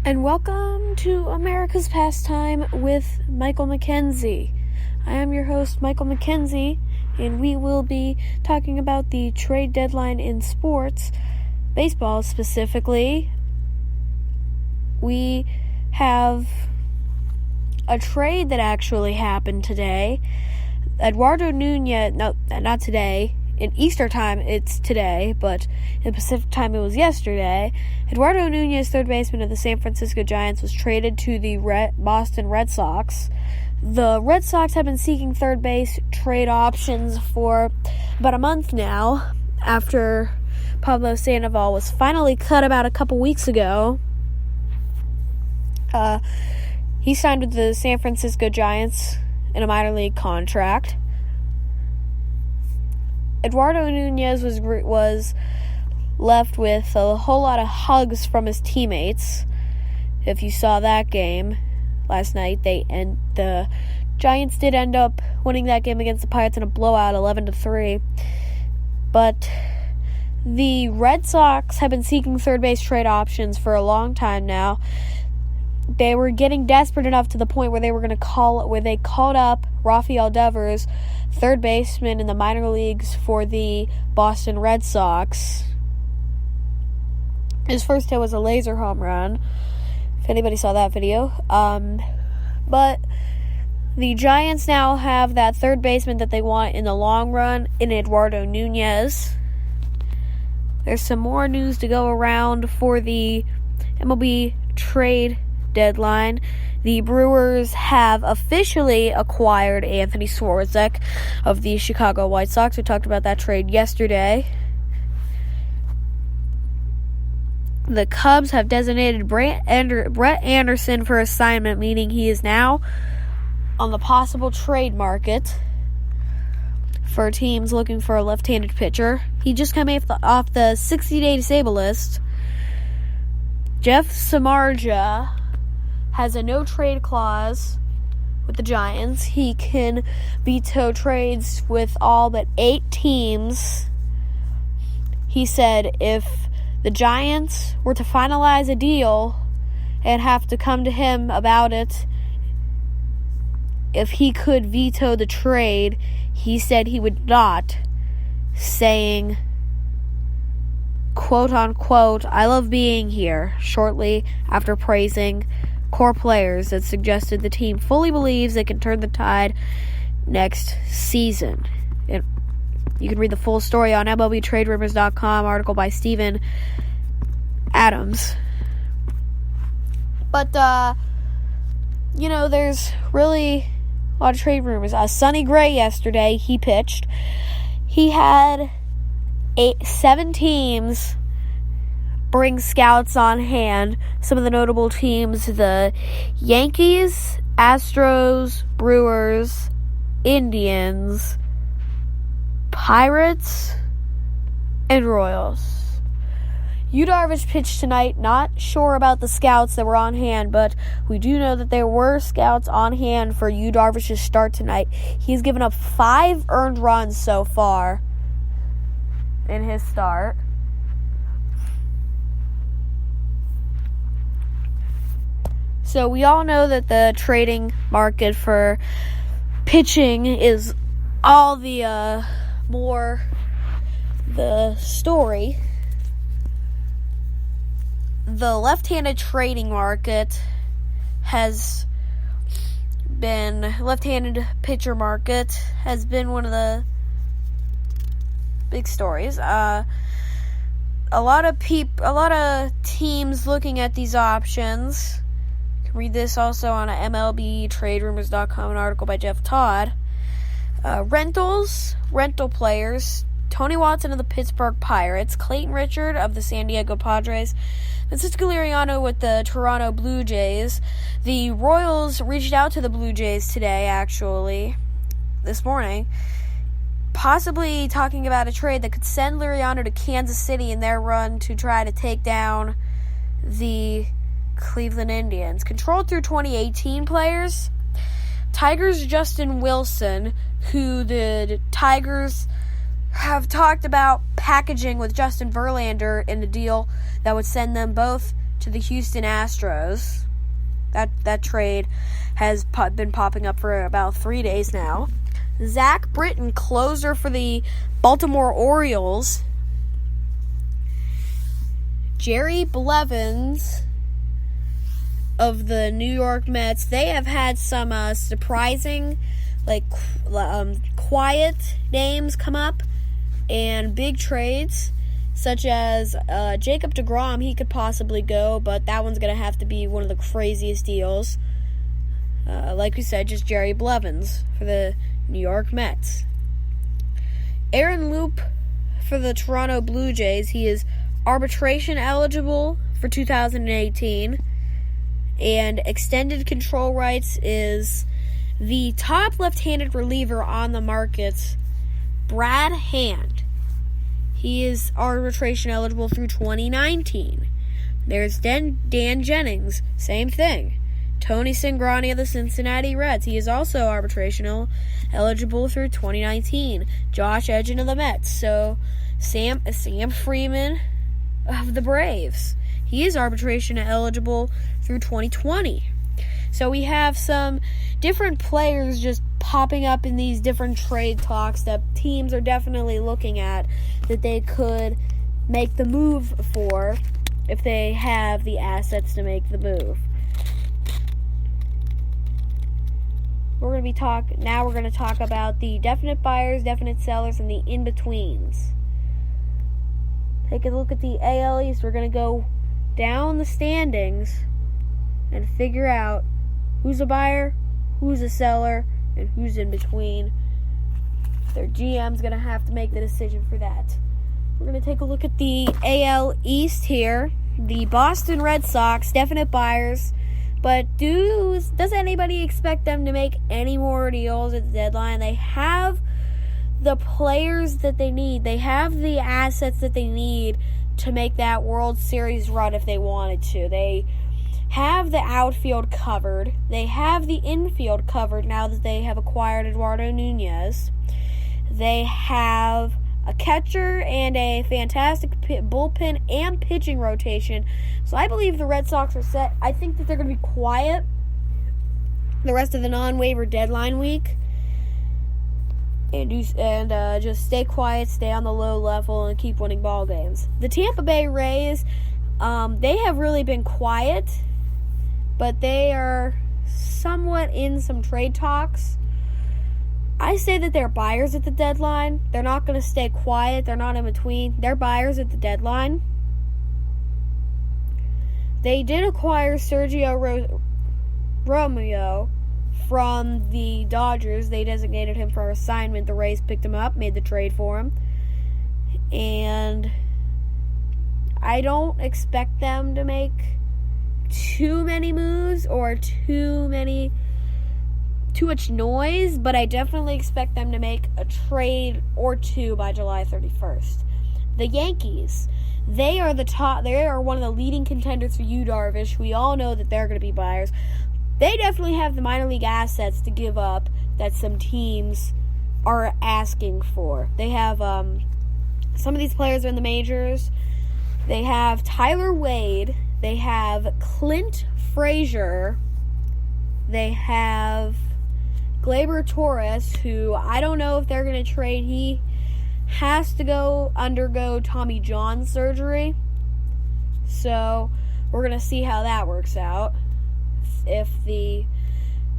And welcome to America's Pastime with Michael McKenzie. I am your host, Michael McKenzie, and we will be talking about the trade deadline in sports, baseball specifically. We have a trade that actually happened today. Eduardo Nunez, not today. In Easter time, it's today, but in Pacific time, it was yesterday. Eduardo Nunez, third baseman of the San Francisco Giants, was traded to the Boston Red Sox. The Red Sox have been seeking third base trade options for about a month now, after Pablo Sandoval was finally cut about a couple weeks ago. He signed with the San Francisco Giants in a minor league contract. Eduardo Nunez was left with a whole lot of hugs from his teammates. If you saw that game last night, the Giants did end up winning that game against the Pirates in a blowout, 11-3. But the Red Sox have been seeking third base trade options for a long time now. They were getting desperate enough to the point where they called up Rafael Devers, third baseman in the minor leagues for the Boston Red Sox. His first hit was a laser home run, if anybody saw that video. But the Giants now have that third baseman that they want in the long run in Eduardo Nunez. There's some more news to go around for the MLB trade deadline. The Brewers have officially acquired Anthony Swarzak of the Chicago White Sox. We talked about that trade yesterday. The Cubs have designated Brett Anderson for assignment, meaning he is now on the possible trade market for teams looking for a left-handed pitcher. He just came off the 60-day disabled list. Jeff Samardzija has a no-trade clause with the Giants. He can veto trades with all but 8 teams. He said if the Giants were to finalize a deal and have to come to him about it, if he could veto the trade, he said he would not, saying, quote-unquote, "I love being here," shortly after praising core players that suggested the team fully believes they can turn the tide next season. You can read the full story on MLBTradeRumors.com, article by Steven Adams. But, there's really a lot of trade rumors. Sonny Gray yesterday, he pitched. He had 7 teams bring scouts on hand. Some of the notable teams: the Yankees, Astros, Brewers, Indians, Pirates, and Royals. Yu Darvish pitched tonight. Not sure about the scouts that were on hand, but we do know that there were scouts on hand for Yu Darvish's start tonight. He's given up 5 earned runs so far in his start. So we all know that the trading market for pitching is all the more the story. The left-handed trading market left-handed pitcher market has been one of the big stories. A lot of teams looking at these options. Read this also on MLBTradeRumors.com, an article by Jeff Todd. Rental players: Tony Watson of the Pittsburgh Pirates, Clayton Richard of the San Diego Padres, Francisco Liriano with the Toronto Blue Jays. The Royals reached out to the Blue Jays today, actually, this morning, possibly talking about a trade that could send Liriano to Kansas City in their run to try to take down the Cleveland Indians. Controlled through 2018 players: Tigers' Justin Wilson, who the Tigers have talked about packaging with Justin Verlander in a deal that would send them both to the Houston Astros. That trade has been popping up for about 3 days now. Zach Britton, closer for the Baltimore Orioles. Jerry Blevins of the New York Mets. They have had some surprising, quiet names come up and big trades, such as Jacob deGrom. He could possibly go, but that one's going to have to be one of the craziest deals. Like we said, just Jerry Blevins for the New York Mets. Aaron Loop for the Toronto Blue Jays. He is arbitration eligible for 2018. And extended control rights is the top left-handed reliever on the market, Brad Hand. He is arbitration eligible through 2019. There's Dan Jennings, same thing. Tony Cingrani of the Cincinnati Reds. He is also arbitration eligible through 2019. Josh Edgen of the Mets. So Sam Freeman of the Braves. He is arbitration eligible through 2020. So we have some different players just popping up in these different trade talks that teams are definitely looking at that they could make the move for if they have the assets to make the move. We're going to talk about the definite buyers, definite sellers, and the in-betweens. Take a look at the AL East. We're going to go down the standings and figure out who's a buyer, who's a seller, and who's in between. Their GM's going to have to make the decision for that. We're going to take a look at the AL East here. The Boston Red Sox, definite buyers. But does anybody expect them to make any more deals at the deadline? They have the players that they need. They have the assets that they need to make that World Series run if they wanted to. They have the outfield covered. They have the infield covered now that they have acquired Eduardo Nunez. They have a catcher and a fantastic bullpen and pitching rotation. So I believe the Red Sox are set. I think that they're going to be quiet the rest of the non-waiver deadline week. And just stay quiet, stay on the low level, and keep winning ball games. The Tampa Bay Rays, they have really been quiet, but they are somewhat in some trade talks. I say that they're buyers at the deadline. They're not going to stay quiet. They're not in between. They're buyers at the deadline. They did acquire Sergio Romeo from the Dodgers. They designated him for assignment. The Rays picked him up, made the trade for him. And I don't expect them to make too many moves or too much noise, but I definitely expect them to make a trade or two by July 31st. The Yankees, they are one of the leading contenders for Yu Darvish. We all know that they're going to be buyers. They definitely have the minor league assets to give up that some teams are asking for. They have some of these players are in the majors. They have Tyler Wade. They have Clint Frazier. They have Gleyber Torres, who I don't know if they're going to trade. He has to undergo Tommy John surgery. So we're going to see how that works out. If the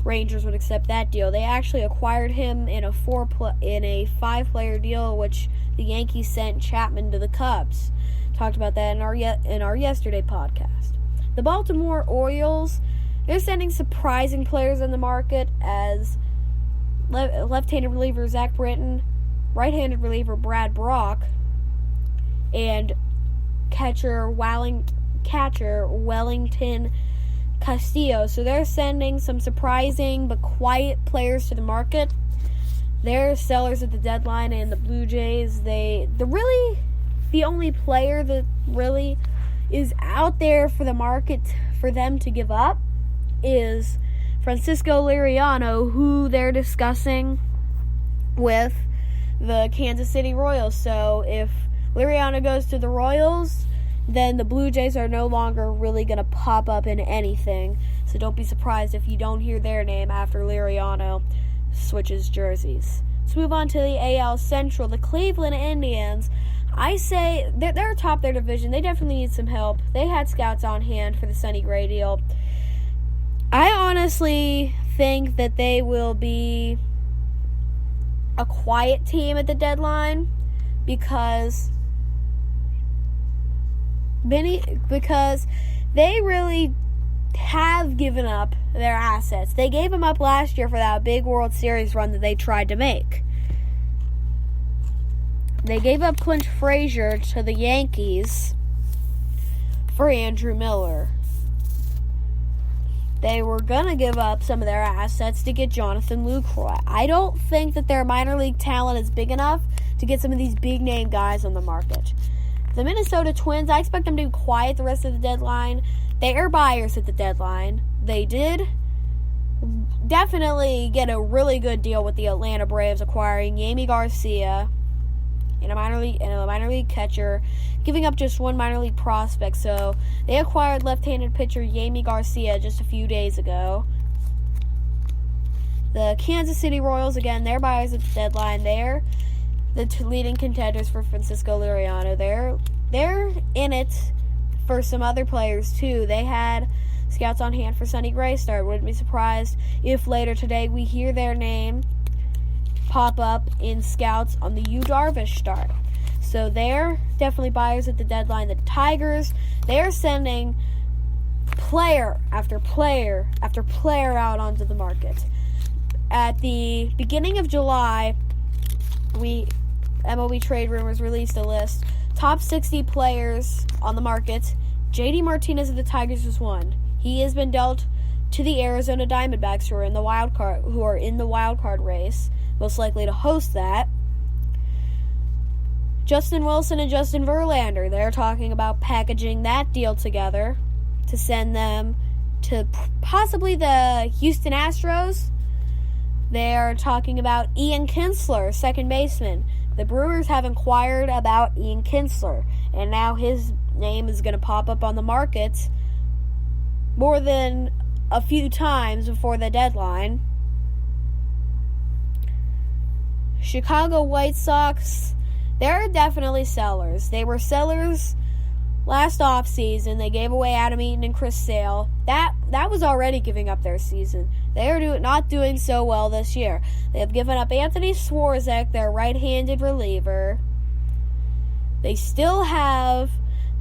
Rangers would accept that deal. They actually acquired him in a 5-player deal, which the Yankees sent Chapman to the Cubs. Talked about that in our yesterday podcast. The Baltimore Orioles, they're sending surprising players in the market as left-handed reliever Zach Britton, right-handed reliever Brad Brock, and catcher Wellington Castillo. So they're sending some surprising but quiet players to the market. They're sellers at the deadline, and the Blue Jays, the only player that really is out there for the market for them to give up is Francisco Liriano, who they're discussing with the Kansas City Royals. So if Liriano goes to the Royals, then the Blue Jays are no longer really going to pop up in anything. So don't be surprised if you don't hear their name after Liriano switches jerseys. Let's move on to the AL Central. The Cleveland Indians, I say they're atop their division. They definitely need some help. They had scouts on hand for the Sonny Gray deal. I honestly think that they will be a quiet team at the deadline because they really have given up their assets. They gave them up last year for that big World Series run that they tried to make. They gave up Clint Frazier to the Yankees for Andrew Miller. They were going to give up some of their assets to get Jonathan Lucroy. I don't think that their minor league talent is big enough to get some of these big-name guys on the market. The Minnesota Twins, I expect them to be quiet the rest of the deadline. They are buyers at the deadline. They did definitely get a really good deal with the Atlanta Braves acquiring Yami Garcia and a minor league catcher, giving up just one minor league prospect. So they acquired left-handed pitcher Yami Garcia just a few days ago. The Kansas City Royals, again, they're buyers at the deadline. They're the leading contenders for Francisco Liriano. They're in it for some other players too. They had scouts on hand for Sonny Gray start. Wouldn't be surprised if later today we hear their name pop up in scouts on the Yu Darvish start. So they're definitely buyers at the deadline. The Tigers, they're sending player after player after player out onto the market. At the beginning of July, MLB Trade Rumors released a list. Top 60 players on the market. JD Martinez of the Tigers was one. He has been dealt to the Arizona Diamondbacks, who are in the wild card race, most likely to host that. Justin Wilson and Justin Verlander, they're talking about packaging that deal together to send them to possibly the Houston Astros. They are talking about Ian Kinsler, second baseman. The Brewers have inquired about Ian Kinsler, and now his name is going to pop up on the market more than a few times before the deadline. Chicago White Sox, they're definitely sellers. They were sellers last offseason. They gave away Adam Eaton and Chris Sale. That was already giving up their season. They are not doing so well this year. They have given up Anthony Swarzak, their right-handed reliever. They still have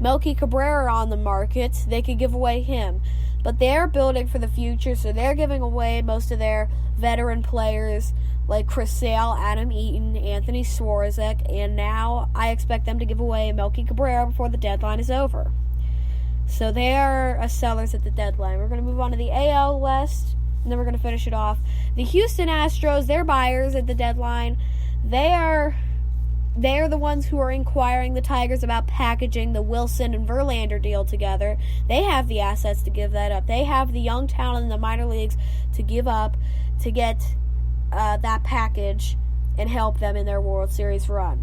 Melky Cabrera on the market. They could give away him. But they're building for the future, so they're giving away most of their veteran players like Chris Sale, Adam Eaton, Anthony Swarzak, and now I expect them to give away Melky Cabrera before the deadline is over. So they are sellers at the deadline. We're going to move on to the AL West, and then we're going to finish it off. The Houston Astros, they're buyers at the deadline. They're the ones who are inquiring the Tigers about packaging the Wilson and Verlander deal together. They have the assets to give that up. They have the young talent in the minor leagues to give up to get that package and help them in their World Series run.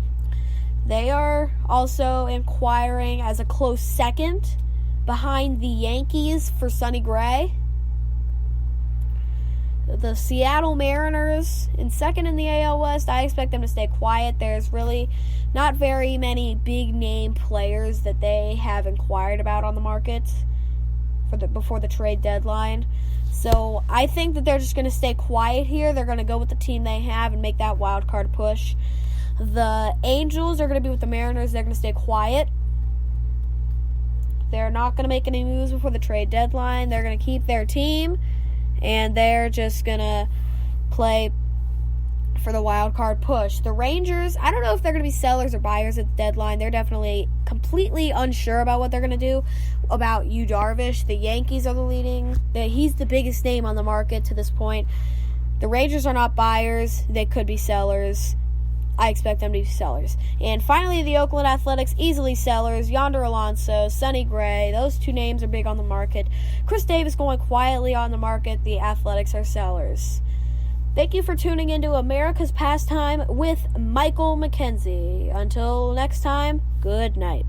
They are also inquiring as a close second behind the Yankees for Sonny Gray. The Seattle Mariners in second in the AL West. I expect them to stay quiet. There's really not very many big-name players that they have inquired about on the market before the trade deadline. So I think that they're just going to stay quiet here. They're going to go with the team they have and make that wild card push. The Angels are going to be with the Mariners. They're going to stay quiet. They're not going to make any moves before the trade deadline. They're going to keep their team, and they're just going to play for the wild card push. The Rangers, I don't know if they're going to be sellers or buyers at the deadline. They're definitely completely unsure about what they're going to do about Yu Darvish. The Yankees are he's the biggest name on the market to this point. The Rangers are not buyers. They could be sellers. I expect them to be sellers. And finally, the Oakland Athletics, easily sellers. Yonder Alonso, Sonny Gray, those two names are big on the market. Chris Davis going quietly on the market. The Athletics are sellers. Thank you for tuning into America's Pastime with Michael McKenzie. Until next time, good night.